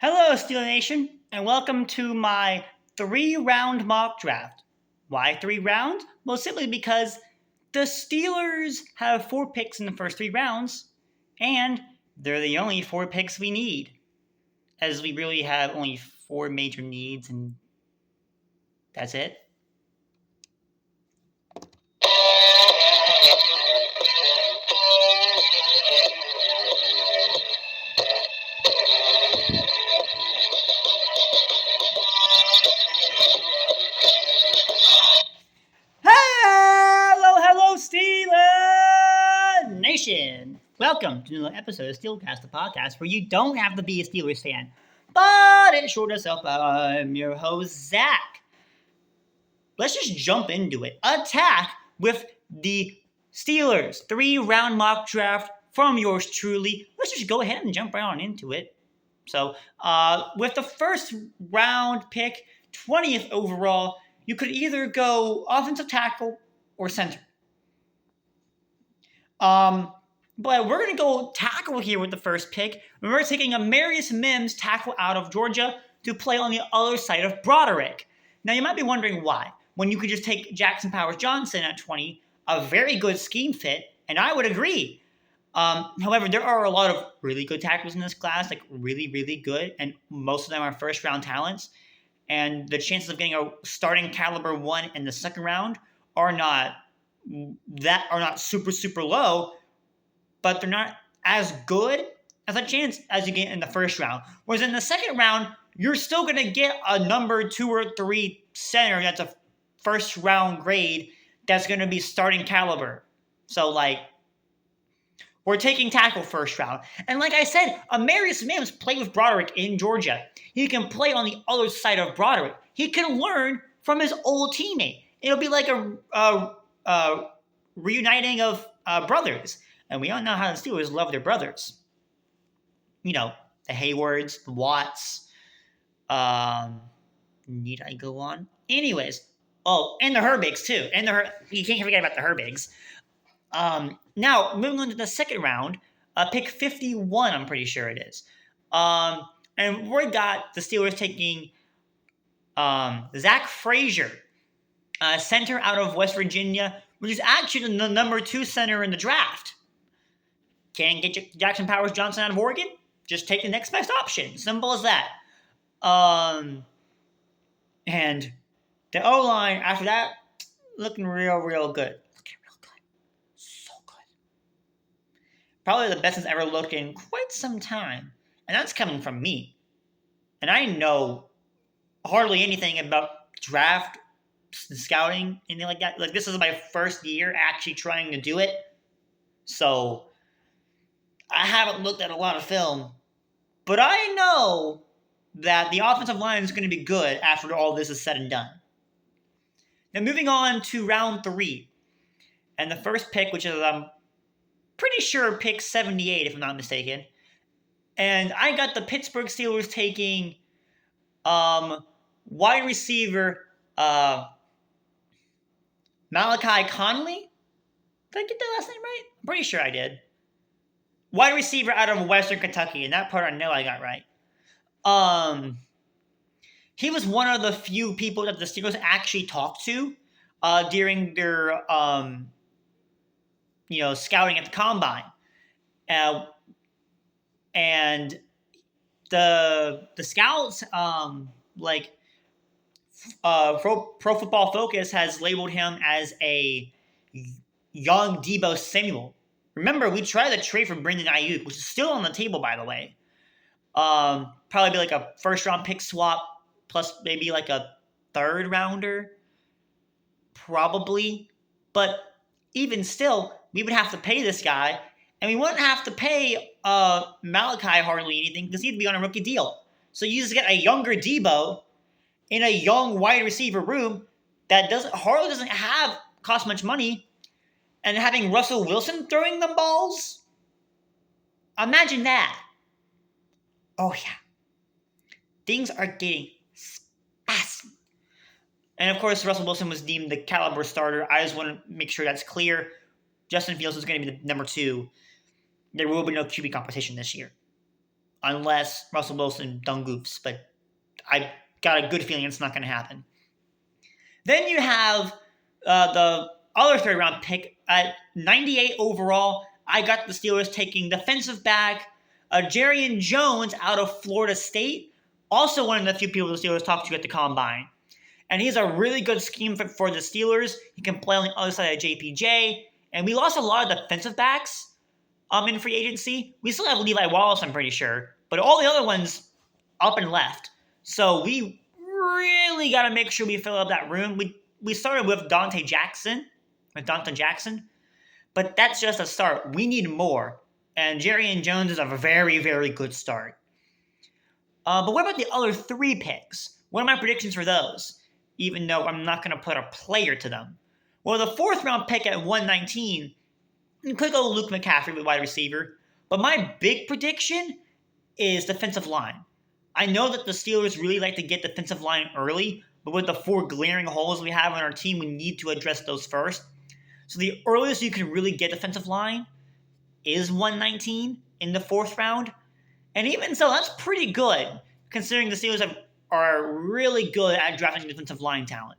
Hello, Steel Nation, and welcome to my 3-round mock draft. Why 3 rounds? Well, simply because the Steelers have 4 picks in the first 3 rounds, and they're the only 4 picks we need, as we really have only 4 major needs, and that's it. Hello, Steelers Nation! Welcome to another episode of Steelcast, the podcast where you don't have to be a Steelers fan, but it sure does help out. I'm your host, Zach. Let's just jump into it. Attack with the Steelers 3-round mock draft from yours truly. Let's just go ahead and jump right on into it. So, with the first round pick, 20th overall, you could either go offensive tackle or center. But we're going to go tackle here with the first pick. We're taking Amarius Mims, tackle out of Georgia, to play on the other side of Broderick. Now, you might be wondering why, when you could just take Jackson Powers-Johnson at 20, a very good scheme fit, and I would agree. However, there are a lot of really good tackles in this class, like really, really good, and most of them are first-round talents. And the chances of getting a starting caliber one in the second round are not super, super low, but they're not as good as a chance as you get in the first round. Whereas in the second round, you're still going to get a number 2 or 3 center that's a first round grade that's going to be starting caliber. So, we're taking tackle first round. And like I said, Amarius Mims played with Broderick in Georgia. He can play on the other side of Broderick. He can learn from his old teammate. It'll be like a reuniting of brothers. And we all know how the Steelers love their brothers. You know, the Haywards, the Watts. Need I go on? Anyways. Oh, and the Herbigs, too. And you can't forget about the Herbigs. Now, moving on to the second round, pick 51, I'm pretty sure it is. And we got the Steelers taking Zach Frasier, center out of West Virginia, which is actually the number 2 center in the draft. Can't get Jackson Powers-Johnson out of Oregon? Just take the next best option. Simple as that. And the O-line after that, looking real good. Probably the best it's ever looked in quite some time. And that's coming from me. And I know hardly anything about draft, scouting, anything like that. Like, this is my first year actually trying to do it. So, I haven't looked at a lot of film. But I know that the offensive line is going to be good after all this is said and done. Now, moving on to round 3. And the first pick, which is pretty sure pick 78, if I'm not mistaken. And I got the Pittsburgh Steelers taking wide receiver Malachi Corley. Did I get that last name right? I'm pretty sure I did. Wide receiver out of Western Kentucky, and that part I know I got right. He was one of the few people that the Steelers actually talked to during their scouting at the combine. And the scouts, Pro Football Focus has labeled him as a young Deebo Samuel. Remember, we tried to trade for Brandon Ayuk, which is still on the table, by the way. Probably be like a first-round pick swap plus maybe like a third rounder. Probably. But even still, we would have to pay this guy, and we wouldn't have to pay Malachi hardly anything because he'd be on a rookie deal. So you just get a younger Deebo in a young wide receiver room that doesn't cost much money, and having Russell Wilson throwing them balls. Imagine that. Oh yeah, things are getting spicy. And of course, Russell Wilson was deemed the caliber starter. I just want to make sure that's clear. Justin Fields is going to be the number 2. There will be no QB competition this year. unless Russell Wilson done goofs, but I got a good feeling it's not going to happen. Then you have the other third round pick at 98 overall. I got the Steelers taking defensive back Jarrian Jones out of Florida State, also one of the few people the Steelers talked to at the Combine. And he's a really good scheme for the Steelers. He can play on the other side of JPJ. And we lost a lot of defensive backs in free agency. We still have Levi Wallace, I'm pretty sure. But all the other ones up and left. So we really got to make sure we fill up that room. We started with Dante Jackson. But that's just a start. We need more. And Jarrian Jones is a very, very good start. But what about the other 3 picks? What are my predictions for those? Even though I'm not going to put a player to them. Well, the 4th round pick at 119, you could go Luke McCaffrey with wide receiver. But my big prediction is defensive line. I know that the Steelers really like to get defensive line early, but with the 4 glaring holes we have on our team, we need to address those first. So the earliest you can really get defensive line is 119 in the 4th round. And even so, that's pretty good, considering the Steelers are really good at drafting defensive line talent,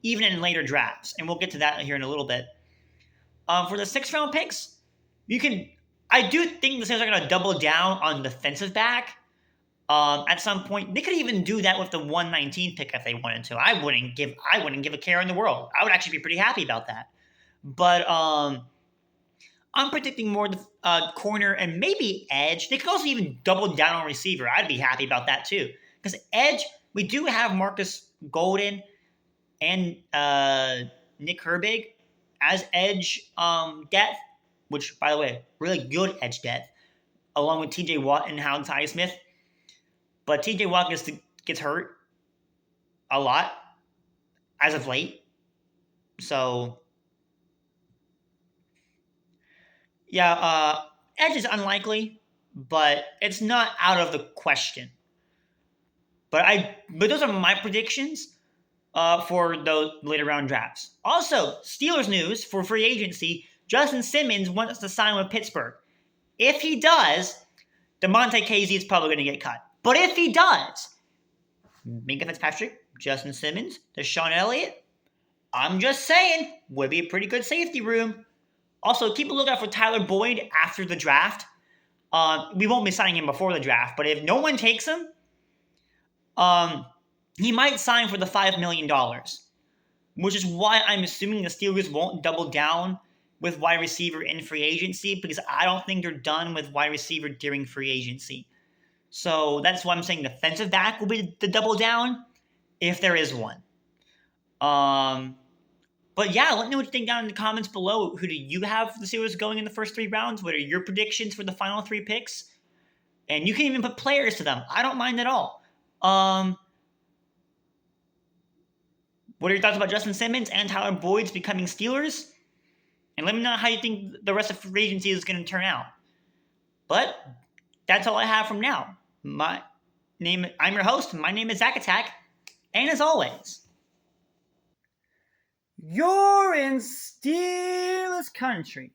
even in later drafts. And we'll get to that here in a little bit. For the 6th round picks, I do think the Steelers are going to double down on defensive back at some point. They could even do that with the 119 pick if they wanted to. I wouldn't give a care in the world. I would actually be pretty happy about that. But I'm predicting more corner and maybe edge. They could also even double down on receiver. I'd be happy about that too. Because edge, we do have Marcus Golden and Nick Herbig as edge depth, which, by the way, really good edge depth, along with TJ Watt and Howard Highsmith. But TJ Watt gets hurt a lot as of late. So, yeah, edge is unlikely, but it's not out of the question. But those are my predictions for those later round drafts. Also, Steelers news for free agency: Justin Simmons wants to sign with Pittsburgh. If he does, DeMonte Casey is probably going to get cut. But if he does, Minkah Fitzpatrick, Justin Simmons, Deshaun Elliott, I'm just saying, would be a pretty good safety room. Also, keep a lookout for Tyler Boyd after the draft. We won't be signing him before the draft, but if no one takes him, he might sign for the $5 million, which is why I'm assuming the Steelers won't double down with wide receiver in free agency, because I don't think they're done with wide receiver during free agency. So that's why I'm saying defensive back will be the double down, if there is one. But yeah, let me know what you think down in the comments below. Who do you have for the Steelers going in the first 3 rounds? What are your predictions for the final 3 picks? And you can even put players to them. I don't mind at all. What are your thoughts about Justin Simmons and Tyler Boyd's becoming Steelers? And let me know how you think the rest of free agency is going to turn out. But that's all I have from now. I'm your host. My name is Zach Attack. And as always, you're in Steelers country.